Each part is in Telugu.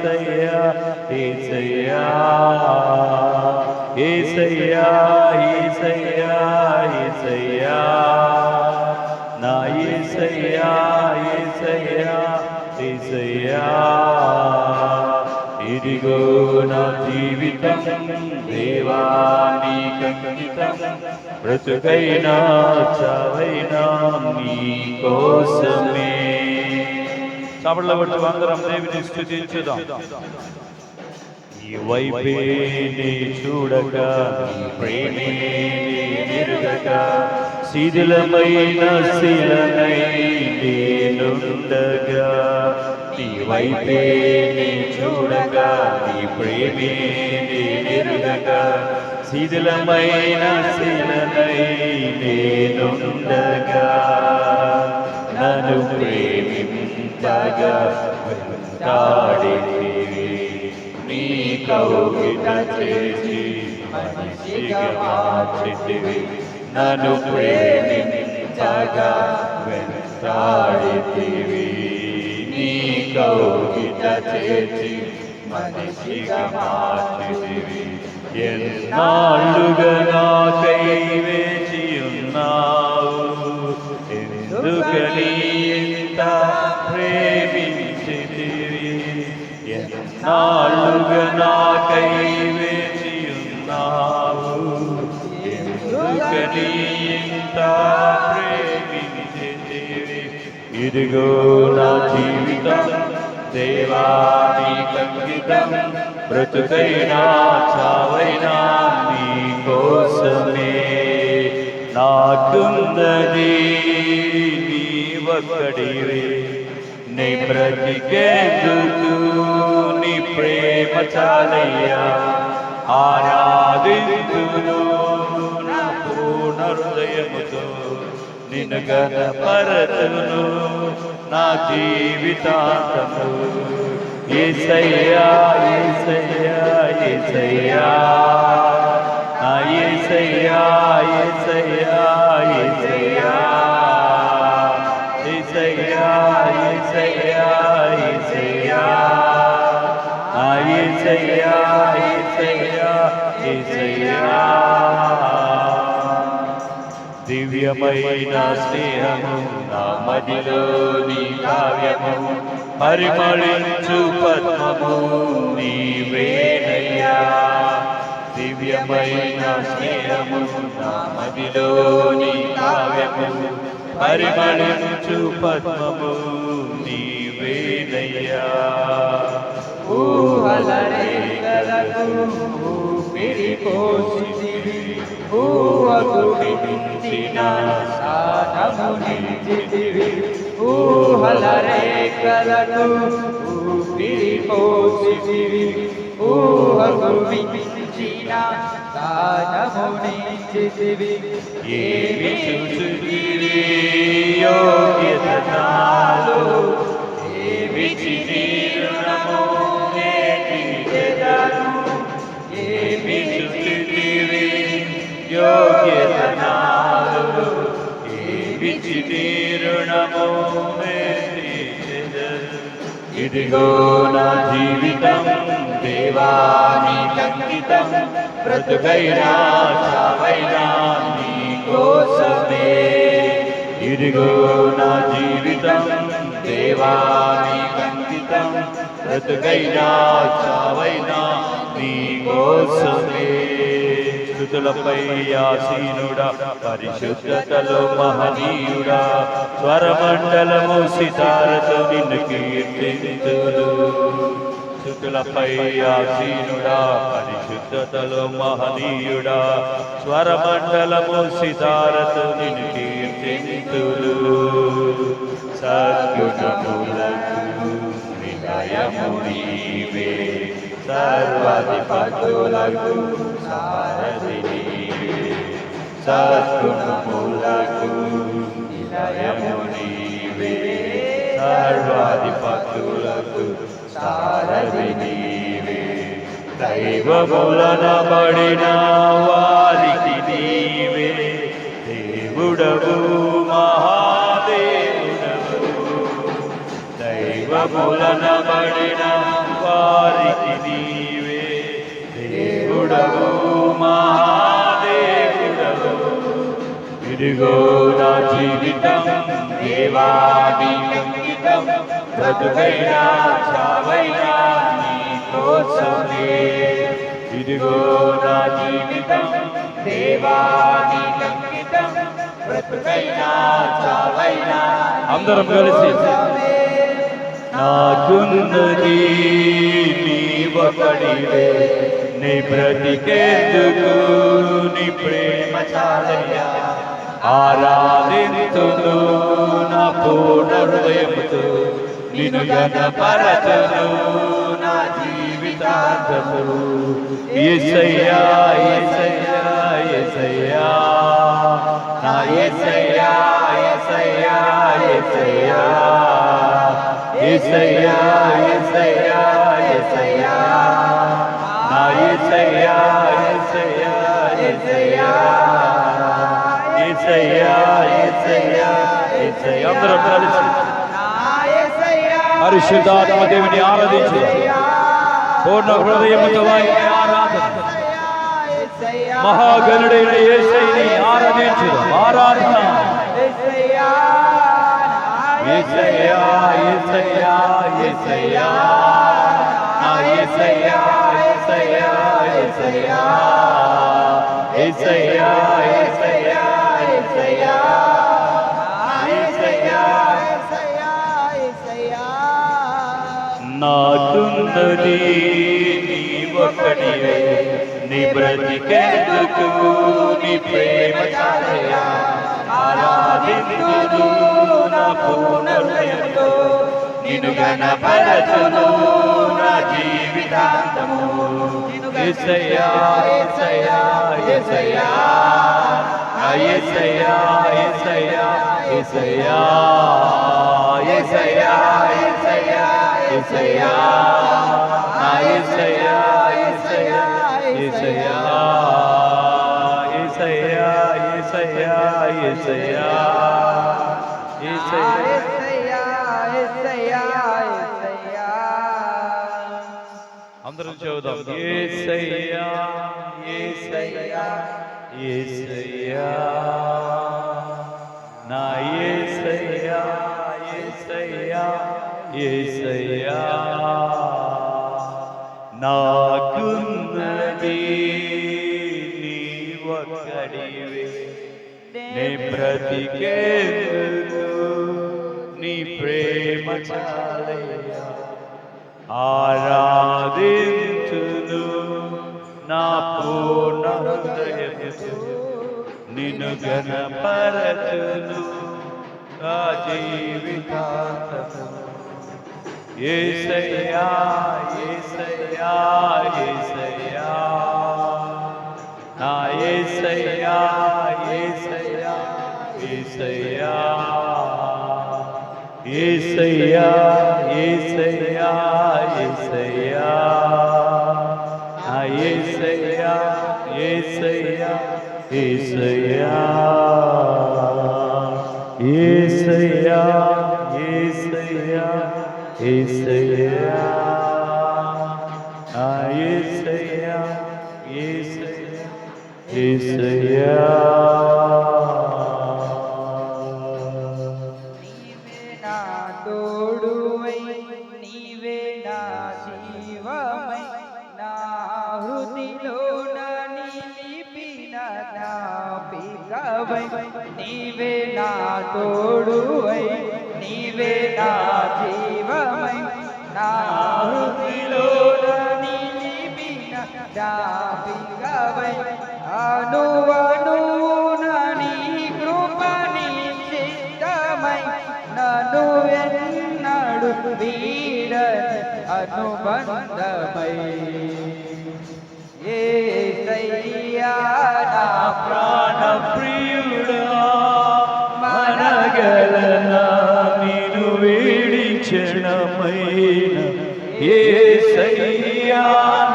యేసయ్యా యేసయ్యా యేసయ్యా యేసయ్యా యేసయ్యా నా యేసయ్యా యేసయ్యా యేసయ్యా ఇదిగో నా జీవితం దేవా నీకంకితం బ్రతుకైనా చావైనా నీ కోసమే. చప్పట్లు కొట్టి అందరం దేవుని స్తుతించుదాం. నీ వైపే నీ చూడక నీ ప్రేమే నిరుగక శిథిలమైన శిలనై నేనుండగా నీ వైపే నీ చూడక నీ ప్రేమే నిరుగక శిథిలమైన శిలనై నేనుండగా నన్ను ప్రేమించగా వెంటాడితివి నీ కౌగిట చేసి మనిషిగా మార్చితివి నన్ను ప్రేమించగా వెంటాడితివి నీ కౌగిట చేసి మనిషిగా మార్చితివి ఎన్నాళ్ళుగా నాకై వేచి ఉన్నావు ఎందుకని ఇంత ప్రేమించితివి ఎన్నాళ్ళుగా నాకై వేచి ఉన్నావు ఎందుకని ఇంత ప్రేమించితివి ఇదిగో నా జీవితం దేవా నీకంకితం బ్రతుకైనా చావైనా నీ కోసమే నాకున్నది నీ ఒక్కడివే నీ బ్రతికేందుకు నీ ప్రేమ చాలయ్యా ఆరాధించును నా పూర్ణ హృదయముతో నిన్ను గణపరతును నా జీవితాంతము యేసయ్యా యేసయ్యా యేసయ్యా నా యేసయ్యా యేసయ్యా యేసయ్యా యేసయ్యా యేసయ్యా యేసయ్యా నా యేసయ్యా యేసయ్యా యేసయ్యా దివ్యమైన స్నేహము నా మదిలోని కావ్యము పరిమళించు పద్మము నీవేనయ్యా దివ్యమైన స్నేహము నా మదిలోని కావ్యము పరిమళించు పద్మము నీవేనయ్యా ఊహలరేగలకు ఊపిరిపోసితివి ఊహకు మించిన సాధము నిలిచితివి ఊహలరేగలకు ఊపిరిపోసితివి ఊహకు మించిన సాధము నిలిచితివి ఏమి చూచుతివి యోగ్యత నాలో ఏమిచ్చి నీరుణము నేటిచెదను ఏమి చూచుతివి యోగ్యత నాలో ఏమిచ్చి నీరుణము నేటిచెదను ఇదిగో నా జీవితం దేవా నీకంకితం బ్రతుకైనా చావైనా నీ కోసమే ఇదిగో నా జీవితం దేవా నీకంకితం బ్రతుకైనా చావైనా నీ కోసమే స్తుతులపై ఆసీనుడా పరిశుద్ధతలో మహనీయుడా స్వరమండలము సితారతో నిన్ను కీర్తింతులు స్తుతులపై ఆసీనుడా పరిశుద్ధతలో మహనీయుడా స్వరమండలము సితారతో నిన్ను కీర్తింతులు సద్గుణములకు నిలయము నీవే సర్వాధిపతులకు సారథి నీవే సద్గుణములకు నిలయము నీవే సర్వాధిపతులకు సారథి నీవే దైవములనబడిన వారికి నీవే దేవుడవు మహాదేవుడవు దైవములనబడిన జీవితం దేవాని అంకితం బ్రతుకైనా చావైనా నీ కోసమే ఇదిగో నా జీవితం దేవాని అంకితం బ్రతుకైనా చావైనా అందరం కలిసి నాకున్నది నీ ఒక్కడివే నీ బ్రతికేందుకు నీ ప్రేమ చాలయ్యా ఆరాధింతును నా పూర్ణ హృదయముతో నిన్ను ఘనపరచును నా జీవితాంతము యేసయ్యా యేసయ్యా యేసయ్యా నా యేసయ్యా యేసయ్యా యేసయ్యా యేసయ్యా యేసయ్యా యేసయ్యా నా యేసయ్యా యేసయ్యా యేసయ్యా యేసయ్యా యేసయ్యా యేసయ్యా అందరూ కలిసి పరిశుద్ధాత్మ దేవుని ఆరాధించు పూర్ణ హృదయముతో వారిని ఆరాధన మహాగణుడైన యేసయ్యని ఆరాధించు ఆరాధన యేసయ్యా యేసయ్యా యేసయ్యా నా యేసయ్యా యేసయ్యా యేసయ్యా యేసయ్యా యేసయ్యా యేసయ్యా యేసయ్యా నాకున్నది నీ ఒక్కడివే నీ బ్రతికేందుకు నీ ప్రేమ చాలయ్యా ఆరాధింతును నా పూర్ణ హృదయంతో నిన్ను ఘనపరచును నా జీవితాంతము యేసయ్యా యేసయ్యా యేసయ్యా యేసయ్యా యేసయ్యా యేసయ్యా యేసయ్యా యేసయ్యా యేసయ్యా నా యేసయ్యా యేసయ్యా యేసయ్యా యేసయ్యా యేసయ్యా యేసయ్యా అందరం చూద్దాం యేసయ్యా యేసయ్యా యేసయ్యా నా యేసయ్యా యేసయ్యా యేసయ్యా నాకున్నది నీ ఒక్కడివే నీ బ్రతికేందుకు నీ ప్రేమ చాలయ్యా ఆరాధించును నా పూర్ణ హృదయముతో నిన్ను ఘనపరచును నా జీవితాంతము యేసయ్యా యేసయ్యా యేసయ్యా నా యేసయ్యా యేసయ్యా యేసయ్యా యేసయ్యా యేసయ్యా యేసయ్యా నా యేసయ్యా యేసయ్యా యేసయ్యా యేసయ్యా యేసయ్యా యేసయ్యా నా యేసయ్యా యేసయ్యా యేసయ్యా తోడువై నీవే నా జీవమై నా హృదిలోన నిలిపిన జ్ఞాపికవై నీవే నా తోడువై నీవే నా జీవమై నా హృదిలోన నిలిపిన జ్ఞాపికవై అనువనువున నీ కృప నీ చిత్తమై నన్ను ఎన్నడు వీడని అనుబంధమై యేసయ్యా నా ప్రాణ ప్రియుడా మనగలనా నిన్ను వీడించడమైన యేసయ్యా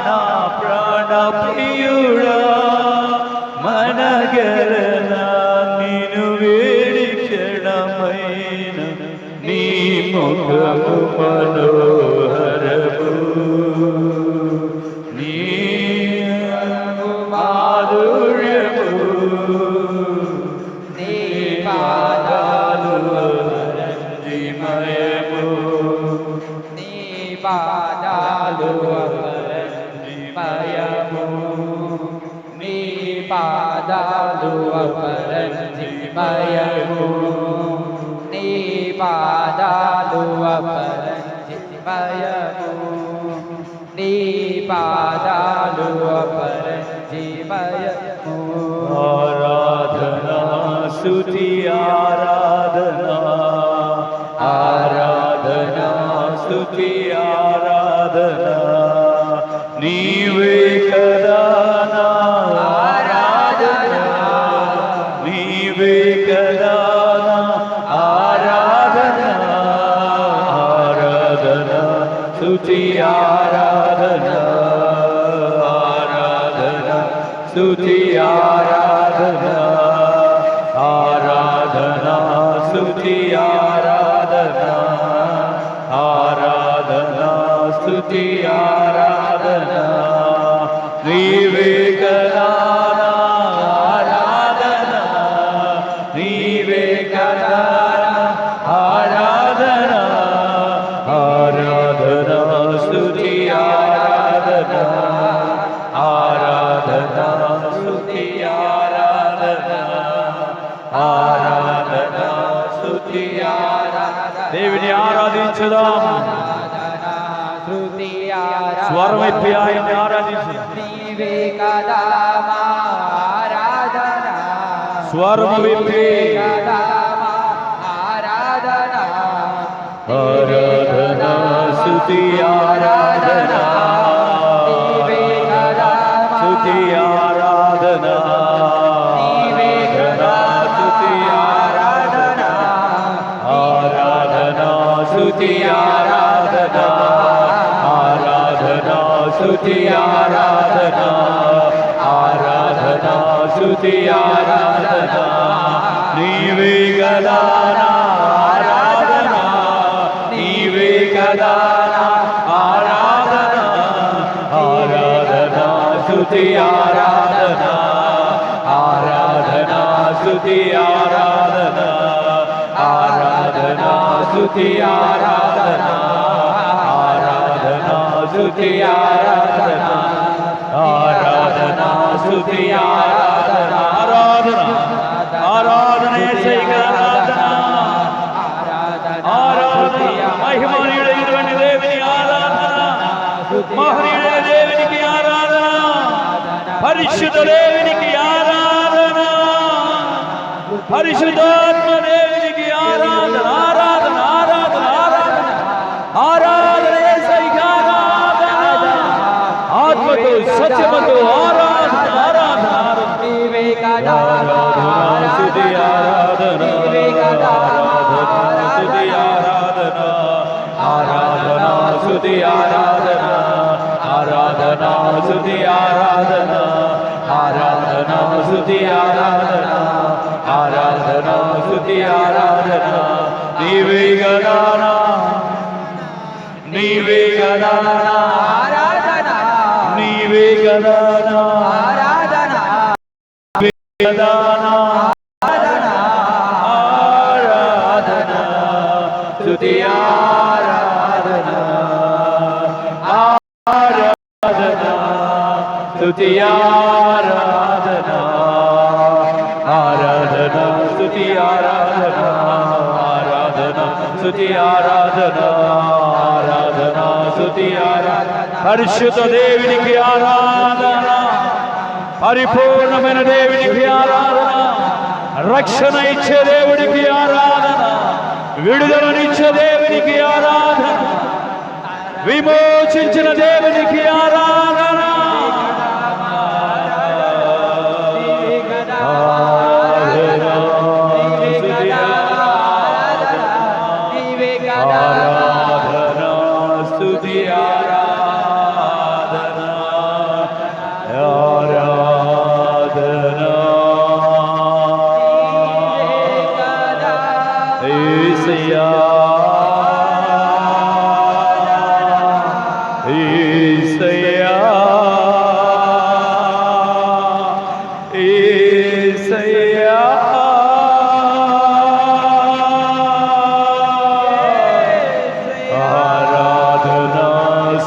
నా ప్రాణ ప్రియుడా మనగలనా నిన్ను వీడించడమైన నీ ముఖము మనోహరము నీ మాధుర్యము నీ పాద పాదాలు అపరంజిమయము నీ పాదాలు అపరంజిమయము నీ పాదాలు అపరంజిమయము నీ పాదాలు అపరంజిమయము ఆరాధనా స్తుతి ఆరాధనా ఆరాధనా స్తుతి ఆరాధనా నీవే కదా నా ఆరాధనా నీవే కదా నా ఆరాధనా ఆరాధనా స్తుతి ఆరాధనా ఆరాధనా స్తుతి ఆరాధనా ఆరాధనా స్తుతి ఆరాధనా ఆరాధనా స్తుతి ఆరాధనా నీవే కదా నా ఆరాధనా నీవే కదా నా ఆరాధనా ఆరాధనా స్తుతి ఆరాధనా ఆరాధనా స్తుతి ఆరాధనా ఆరాధనా స్తుతి ఆరాధనా దేవుని ఆరాధించుదాం శృతి స్వరం ఎత్తి ఆయన్ని ఆరాధించుదాం నీవే కదా మా ఆరాధన స్వరం ఎత్తి కదా మా ఆరాధన ఆరాధనా స్తుతి ఆరాధనా నీవే కదా మా స్తుతి ఆరాధనా నీవే కదా స్తుతి ఆరాధన ఆరాధనా స్తుతి ఆరాధనా ఆరాధనా స్తుతి ఆరాధనా ఆరాధనా స్తుతి ఆరాధనా నీవే కదా నా ఆరాధనా నీవే కదా నా ఆరాధనా ఆరాధనా స్తుతి ఆరాధనా ఆరాధనా స్తుతి ఆరాధనా ఆరాధనా స్తుతి ఆరాధనా ఆరాధనా స్తుతి ఆరాధనా ఆరాధనా స్తుతి ఆరాధనా ఆరాధనా ఆరాధన యేసయ్యకి ఆరాధన ఆరాధన మహిమనీయుడైనటువంటి దేవుని ఆరాధన మహనీయుడైన దేవునికి ఆరాధన పరిశుద్ధ దేవునికి ఆరాధన పరిశుద్ధాత్మ దేవునికి ఆరాధన ఆరాధన ఆరాధన ఆరాధన ఆరాధన యేసయ్యకి ఆరాధన ఆత్మతో సత్యముతో ఆరాధన ఆరాధన నీవే కదా ఆరాధన స్తుతి ఆరాధన నీవే కదా ఆరాధన స్తుతి ఆరాధన ఆరాధన స్తుతి ఆరాధన ఆరాధన స్తుతి ఆరాధన ఆరాధన స్తుతి ఆరాధన నీవే కదా నా నీవే కదా నా ఆరాధన నీవే కదా నా ఆరాధన కదా నా ఆరాధన ఆరాధన స్తుతి ఆరాధన ఆరాధన స్తుతి ఆరాధన ఆరాధన స్తుతి ఆరాధన ఆరాధన స్తుతి ఆరాధన ఆరాధన స్తుతి ఆరాధన పరిశుద్ధ దేవునికి ఆరాధన పరిపూర్ణమైన దేవునికి ఆరాధన రక్షణ ఇచ్చే దేవునికి ఆరాధన విడుదలనిచ్చే దేవునికి ఆరాధన విమోచించిన దేవునికి ఆరాధన ఆరాధన స్తుతి ఆరాధన ఆరాధన యేసయ్యా యేసయ్యా యేసయ్యా ఆరాధన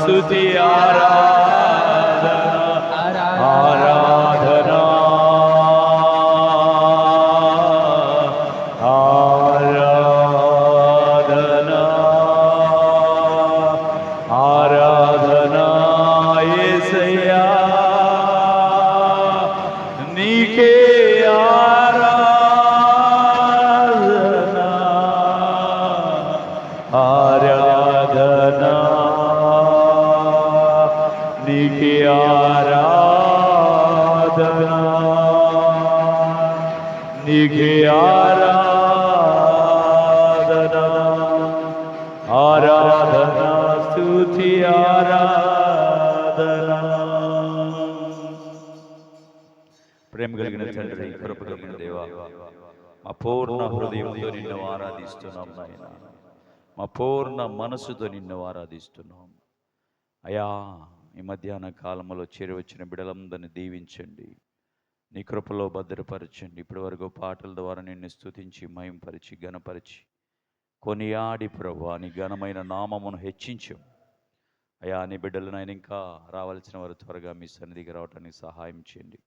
స్తుతి ఆరాధన ఆరాధన ఆరాధన ఆరాధన యేసయ్యా నీకే ఆరాధన ఆరాధన నీకే ఆరాధన నీకే ఆరాధన ఆరాధన స్తుతి ఆరాధన. ప్రేమ కలిగిన తండ్రి, కృప కలిగిన దేవా, మా పూర్ణ హృదయంతో నిన్ను ఆరాధిస్తున్నాం నాయన. మా పూర్ణ మనసుతో నిన్ను ఆరాధిస్తున్నాం అయా. ఈ మధ్యాహ్న కాలంలో చేరవచ్చిన బిడ్డలందరినీ దీవించండి, నీ కృపలో భద్రపరచండి. ఇప్పటి వరకు పాటల ద్వారా నిన్ను స్తుతించి మహింపరిచి ఘనపరిచి కొనియాడి ప్రభువా నీ ఘనమైన నామమును హెచ్చించాం అయా. నీ బిడ్డలనైనా ఇంకా రావాల్సిన వారు త్వరగా మీ సన్నిధికి రావడానికి సహాయం చేయండి.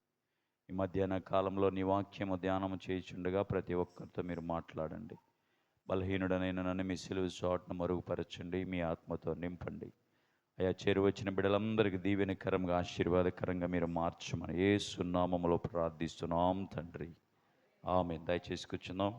ఈ మధ్యాహ్న కాలంలో నీ వాక్యము ధ్యానము చేయుచుండగా ప్రతి ఒక్కరితో మీరు మాట్లాడండి. బలహీనుడనైన నన్ను మీ సిలువ చాటును మరుగుపరచండి, మీ ఆత్మతో నింపండి అయా. చేరువచ్చిన బిడ్డలందరికీ దీవెనకరంగా ఆశీర్వాదకరంగా మీరు మార్చమని యేసు నామములో ప్రార్థిస్తున్నాం తండ్రి, ఆమేన్. దయచేసి కూర్చుందాం.